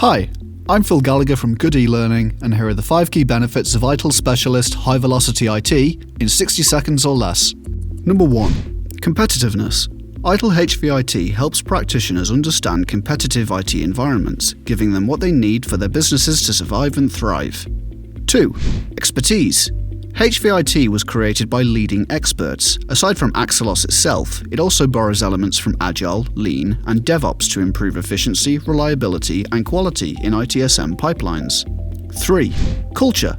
Hi, I'm Phil Gallagher from Good eLearning, and here are the 5 key benefits of ITIL Specialist High Velocity IT in 60 seconds or less. Number 1. Competitiveness. ITIL HVIT helps practitioners understand competitive IT environments, giving them what they need for their businesses to survive and thrive. 2. Expertise. HVIT was created by leading experts. Aside from Axelos itself, it also borrows elements from Agile, Lean, and DevOps to improve efficiency, reliability, and quality in ITSM pipelines. 3. Culture.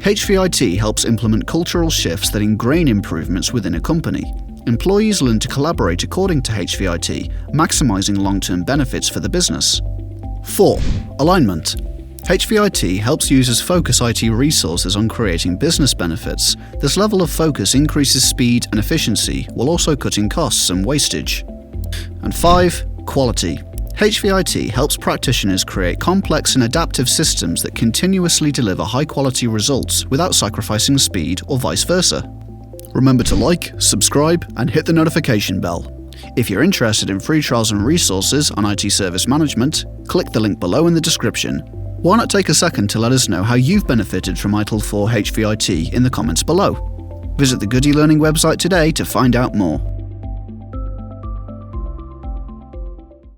HVIT helps implement cultural shifts that ingrain improvements within a company. Employees learn to collaborate according to HVIT, maximizing long-term benefits for the business. 4. Alignment. HVIT helps users focus IT resources on creating business benefits. This level of focus increases speed and efficiency, while also cutting costs and wastage. And 5. Quality. HVIT helps practitioners create complex and adaptive systems that continuously deliver high-quality results without sacrificing speed or vice versa. Remember to like, subscribe, and hit the notification bell. If you're interested in free trials and resources on IT service management, click the link below in the description. Why not take a second to let us know how you've benefited from ITIL V3 HVIT in the comments below? Visit the Good eLearning website today to find out more.